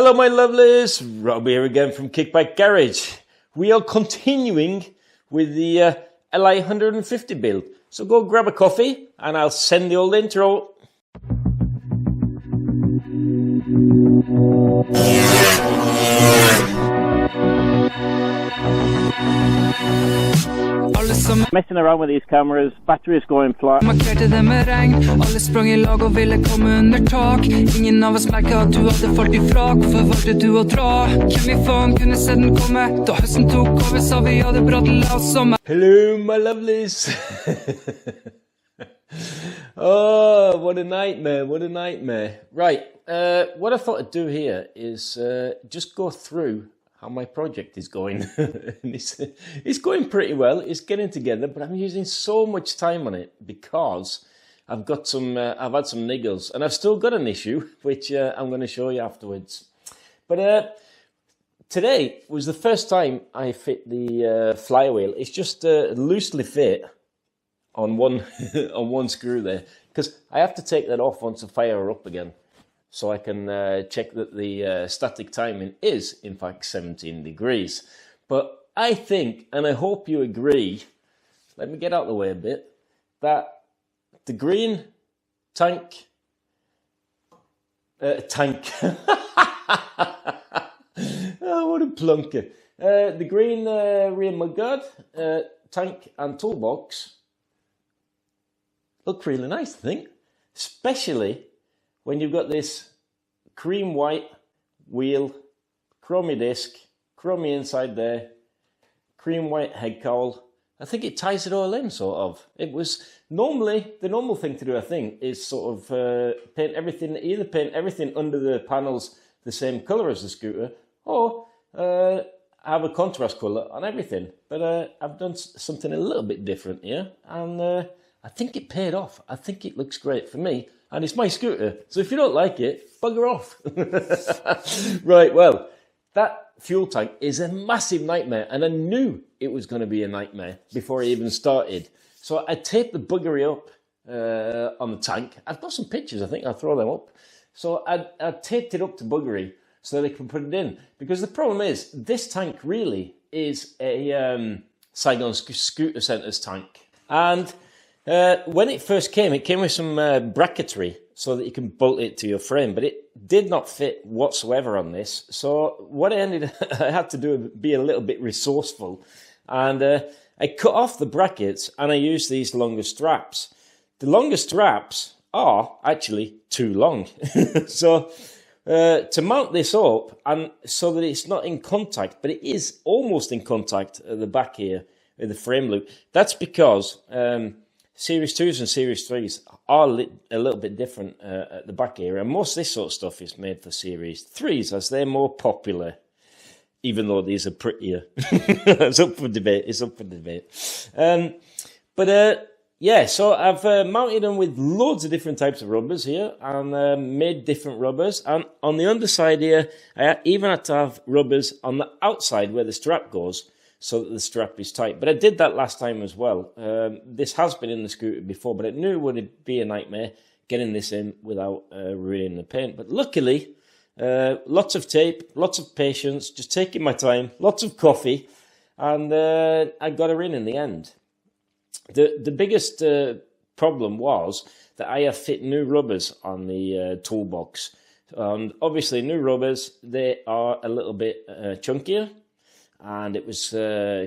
Hello my lovelies, Rob here again from Kickback Garage. We are continuing with the Li150 build. So go grab a coffee and I'll send the old intro. Messing around with these cameras, batteries going flat. Markerte det med regn, alle sprang I lag og ville komme under tak. Ingen av oss merket at du hadde falt I frak, for valgte du å dra. Hvem I faen kunne se den komme, da høsten tok over, sa vi hadde bradlet oss sommer. Hello my lovelies. Oh, what a nightmare, what a nightmare. Right, what I thought I'd do here is just go through how my project is going. It's going pretty well, it's getting together, but I'm using so much time on it because I've got some, I've had some niggles and I've still got an issue, which I'm going to show you afterwards. But today was the first time I fit the flywheel. It's just loosely fit on one, on one screw there, because I have to take that off once I fire her up again. So I can check that the static timing is, in fact, 17 degrees. But I think, and I hope you agree, let me get out of the way a bit, that the green tank, oh, what a plunker. The green rear mudguard, tank and toolbox look really nice, I think, especially when you've got this cream white wheel, chromey disc, chromey inside there, cream white head cowl. I think it ties it all in, sort of. It was normally, the normal thing to do, I think, is sort of paint everything, either paint everything under the panels the same colour as the scooter, or have a contrast colour on everything. But I've done something a little bit different here, and I think it paid off. I think it looks great for me. And it's my scooter, so if you don't like it, bugger off. Right, well, that fuel tank is a massive nightmare, and I knew it was going to be a nightmare before I even started. So I taped the buggery up on the tank. I've got some pictures, I think I'll throw them up. So I taped it up to buggery so they can put it in. Because the problem is, this tank really is a Saigon Scooter Centre's tank. And when it first came, it came with some bracketry so that you can bolt it to your frame, but it did not fit whatsoever on this. So what I had to do was be a little bit resourceful, and I cut off the brackets and I used these longer straps. The longer straps are actually too long. So to mount this up, and so that it's not in contact, but it is almost in contact at the back here with the frame loop, that's because Series 2s and Series 3s are a little bit different at the back area. And most of this sort of stuff is made for Series 3s as they're more popular, even though these are prettier. It's up for debate. It's up for debate. Yeah, so I've mounted them with loads of different types of rubbers here and made different rubbers. And on the underside here, I even had to have rubbers on the outside where the strap goes, so that the strap is tight. But I did that last time as well. This has been in the scooter before, but I knew it would be a nightmare getting this in without ruining the paint. But luckily, lots of tape, lots of patience, just taking my time, lots of coffee, and I got her in the end. The biggest problem was that I have fit new rubbers on the toolbox. And obviously, new rubbers, they are a little bit chunkier, and it was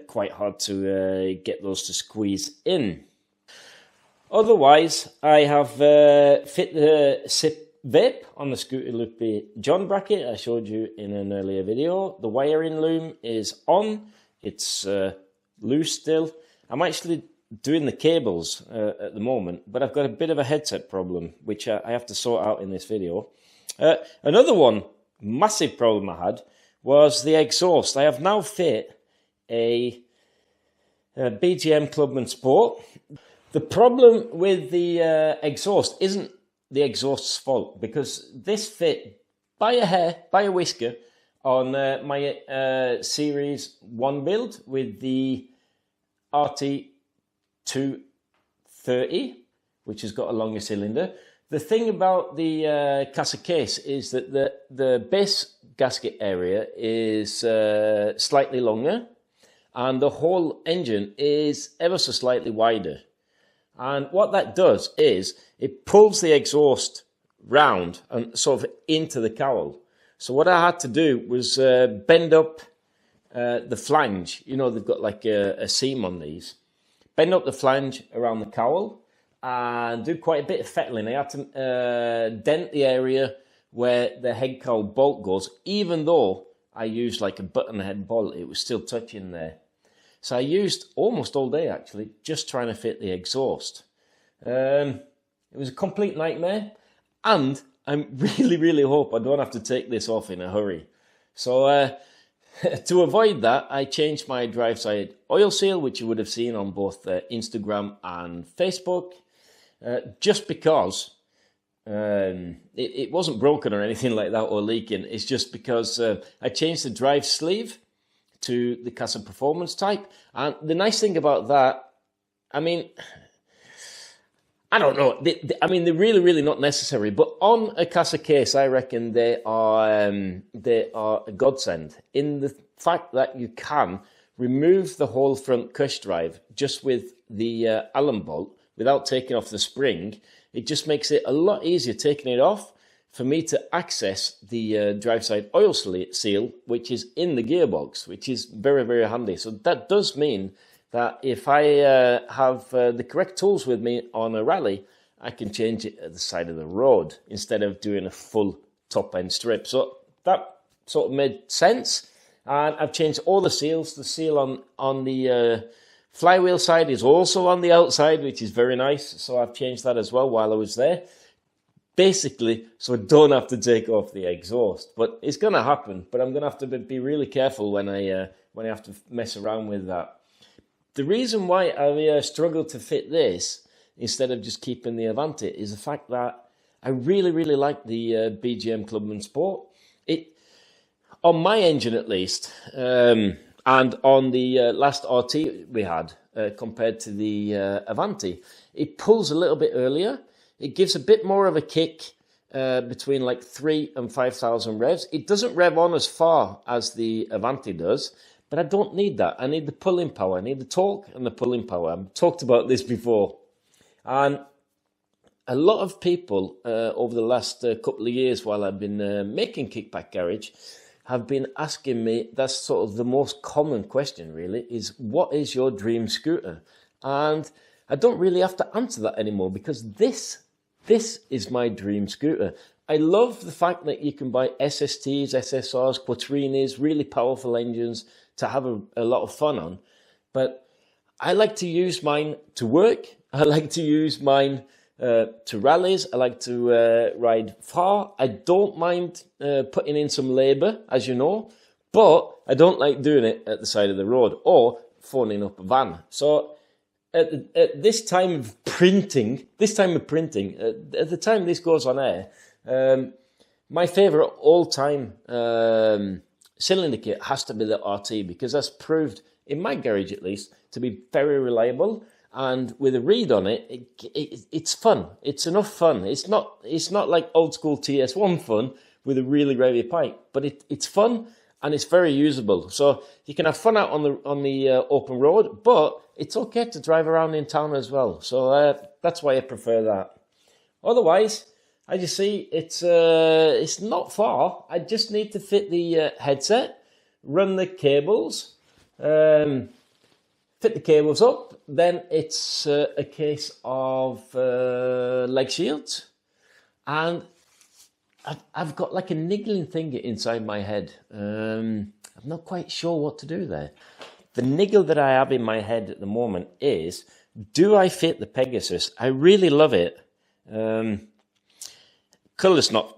quite hard to get those to squeeze in. Otherwise, I have fit the SIP vape on the Scooter Loopy John bracket I showed you in an earlier video. The wiring loom is on. It's loose still. I'm actually doing the cables at the moment, but I've got a bit of a headset problem, which I have to sort out in this video. Another one, massive problem I had, was the exhaust. I have now fit a BGM Clubman Sport. The problem with the exhaust isn't the exhaust's fault, because this fit by a hair, by a whisker, on my Series 1 build with the RT230, which has got a longer cylinder. The thing about the Casa case is that the base gasket area is slightly longer, and the whole engine is ever so slightly wider. And what that does is it pulls the exhaust round and sort of into the cowl. So what I had to do was bend up the flange. You know, they've got like a seam on these. Bend up the flange around the cowl and do quite a bit of fettling. I had to dent the area where the head cowl bolt goes. Even though I used like a button head bolt, it was still touching there. So I used almost all day actually just trying to fit the exhaust. It was a complete nightmare, and I really hope I don't have to take this off in a hurry. So to avoid that, I changed my drive side oil seal, which you would have seen on both Instagram and Facebook, just because it wasn't broken or anything like that or leaking. It's just because I changed the drive sleeve to the Casa Performance type. And the nice thing about that, I mean, I don't know. They're really not necessary. But on a Casa case, I reckon they are a godsend in the fact that you can remove the whole front cush drive just with the Allen bolt without taking off the spring. It just makes it a lot easier taking it off for me to access the drive side oil seal, which is in the gearbox, which is very handy. So that does mean that if I have the correct tools with me on a rally, I can change it at the side of the road instead of doing a full top end strip. So that sort of made sense. And I've changed all the seals. The seal on the flywheel side is also on the outside, which is very nice. So I've changed that as well while I was there. Basically, so I don't have to take off the exhaust. But it's going to happen. But I'm going to have to be really careful when I have to mess around with that. The reason why I struggled to fit this instead of just keeping the Avanti is the fact that I really like the BGM Clubman Sport. On my engine at least, and on the last RT we had compared to the Avanti, it pulls a little bit earlier. It gives a bit more of a kick between like 3,000 and 5,000 revs. It doesn't rev on as far as the Avanti does, but I don't need that. I need the pulling power. I need the torque and the pulling power. I've talked about this before. And a lot of people over the last couple of years while I've been making Kickback Garage have been asking me, that's sort of the most common question really, is what is your dream scooter? And I don't really have to answer that anymore because this is my dream scooter. I love the fact that you can buy SSTs, SSRs, Quattrinis, really powerful engines to have a lot of fun on. But I like to use mine to work. I like to use mine to rallies. I like to ride far. I don't mind putting in some labour, as you know, but I don't like doing it at the side of the road or phoning up a van. So at this time of printing, at the time this goes on air, my favourite all-time cylinder kit has to be the RT because that's proved, in my garage at least, to be very reliable. And with a read on it, it's fun. It's enough fun. It's not like old school TS1 fun with a really revy pipe, but it's fun and it's very usable. So you can have fun out on the open road, but it's okay to drive around in town as well. So that's why I prefer that. Otherwise, as you see, it's not far. I just need to fit the headset, run the cables, fit the cables up. Then it's a case of leg shields. And I've got like a niggling thing inside my head. I'm not quite sure what to do there. The niggle that I have in my head at the moment is, do I fit the Pegasus? I really love it. Colour's not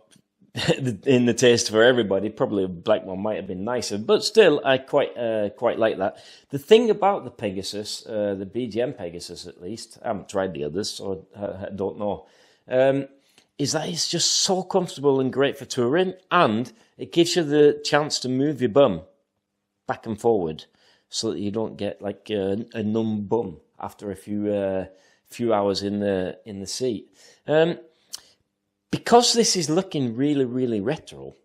in the taste for everybody. Probably a black one might have been nicer, but still, I quite like that. The thing about the Pegasus, the BGM Pegasus at least, I haven't tried the others, so I don't know, is that it's just so comfortable and great for touring, and it gives you the chance to move your bum back and forward so that you don't get like a numb bum after a few hours in the seat. Because this is looking really retro,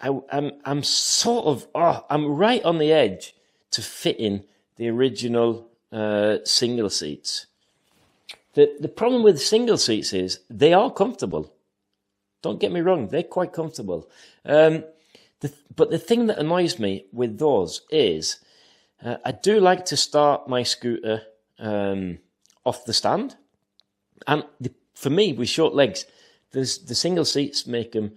I'm sort of, I'm right on the edge to fit in the original single seats. The problem with single seats is they are comfortable. Don't get me wrong, they're quite comfortable. But the thing that annoys me with those is I do like to start my scooter off the stand. And for me, with short legs, the single seats make them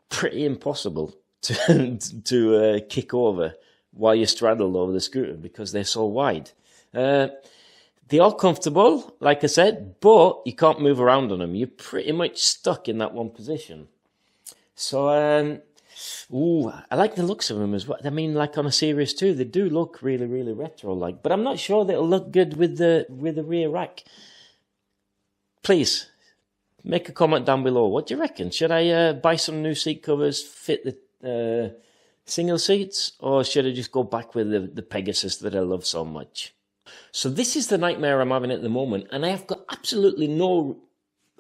pretty impossible to kick over while you're straddled over the scooter because they're so wide. They are comfortable, like I said, but you can't move around on them. You're pretty much stuck in that one position. So, I like the looks of them as well. I mean, like on a Series 2, they do look really, really retro-like. But I'm not sure they'll look good with the rear rack. Please, make a comment down below. What do you reckon? Should I buy some new seat covers, fit the single seats? Or should I just go back with the Pegasus that I love so much? So this is the nightmare I'm having at the moment. And I have got absolutely no...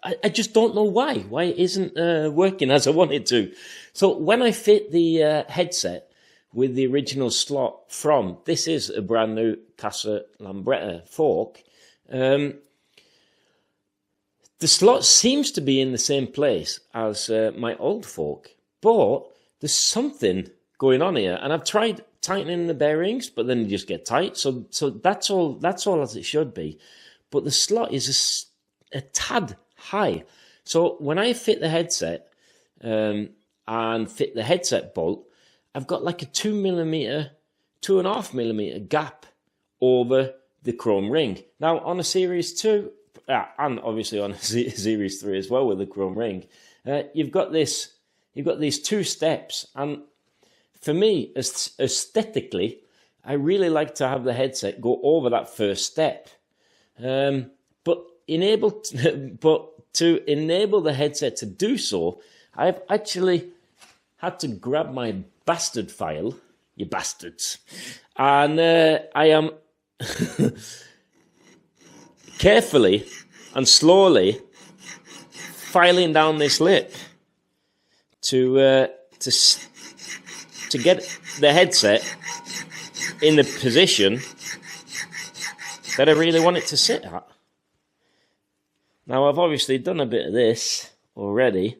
I just don't know why it isn't working as I want it to. So when I fit the headset with the original slot from, this is a brand new Casa Lambretta fork, the slot seems to be in the same place as my old fork, but there's something going on here. And I've tried tightening the bearings, but then you just get tight. So that's all as it should be. But the slot is a tad high. So when I fit the headset and fit the headset bolt, I've got like a 2.5 millimeter gap over the chrome ring. Now on a Series 2, and obviously on a Series 3 as well with the chrome ring, you've got these two steps. And for me, aesthetically, I really like to have the headset go over that first step. But to enable the headset to do so, I've actually had to grab my bastard file, you bastards, and I am carefully and slowly filing down this lip to get the headset in the position that I really want it to sit at. Now, I've obviously done a bit of this already.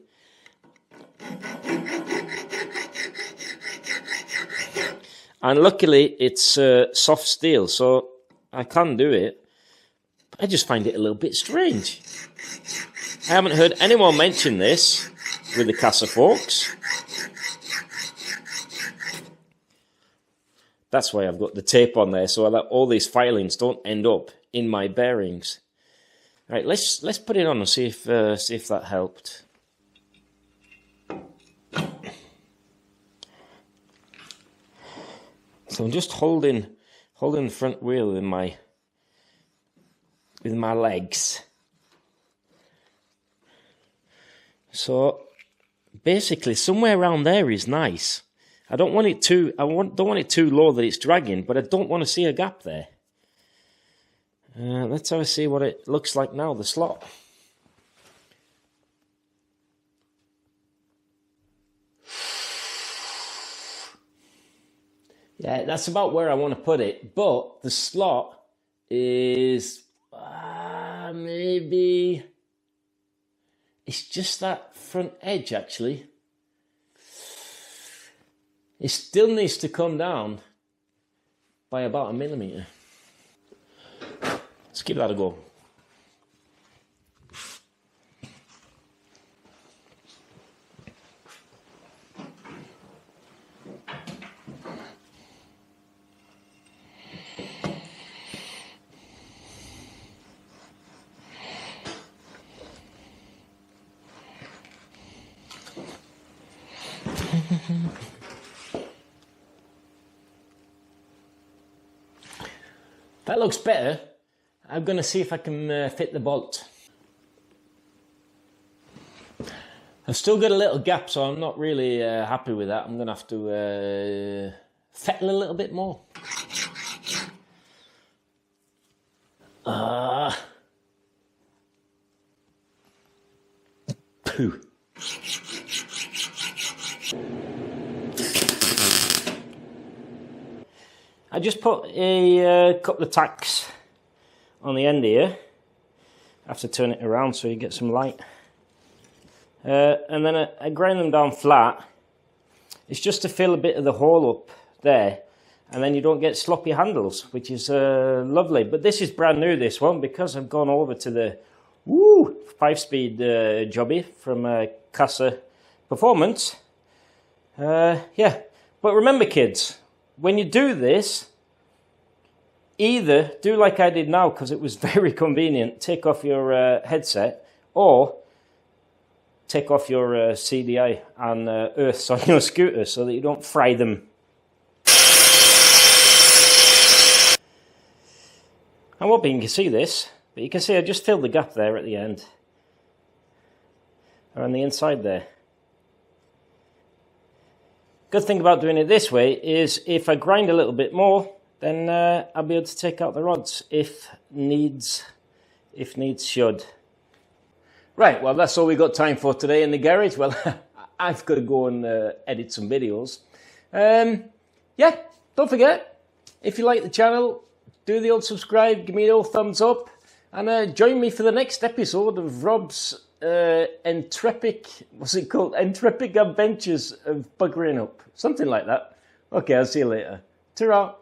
And luckily, it's soft steel, so I can do it. I just find it a little bit strange. I haven't heard anyone mention this with the Casa forks. That's why I've got the tape on there, so that all these filings don't end up in my bearings. Right, let's put it on and see if that helped. So I'm just holding the front wheel with my legs. So basically, somewhere around there is nice. I don't want it too low that it's dragging, but I don't want to see a gap there. Let's have a see what it looks like now, the slot. Yeah, that's about where I want to put it, but the slot is maybe... It's just that front edge, actually. It still needs to come down by about 1 millimeter. Let's give that a go. That looks better. I'm going to see if I can fit the bolt. I've still got a little gap, so I'm not really happy with that. I'm going to have to fettle a little bit more. Poo. I just put a couple of tacks on the end here. I have to turn it around so you get some light. And then I grind them down flat. It's just to fill a bit of the hole up there, and then you don't get sloppy handles, which is lovely. But this is brand new, this one, because I've gone over to the 5-speed jobby from Casa Performance. Yeah, but remember, kids, when you do this, either do like I did now, because it was very convenient, take off your headset, or take off your CDI and earths on your scooter so that you don't fry them. I'm hoping you can see this, but you can see I just filled the gap there at the end, or on the inside there. Good thing about doing it this way is if I grind a little bit more, then I'll be able to take out the rods if needs should. Right, well, that's all we got time for today in the garage. Well, I've got to go and edit some videos. Yeah, don't forget, if you like the channel, do the old subscribe, give me the old thumbs up, and join me for the next episode of Rob's Entrepic Adventures of Buggering Up. Something like that. Okay, I'll see you later. Ta-ra!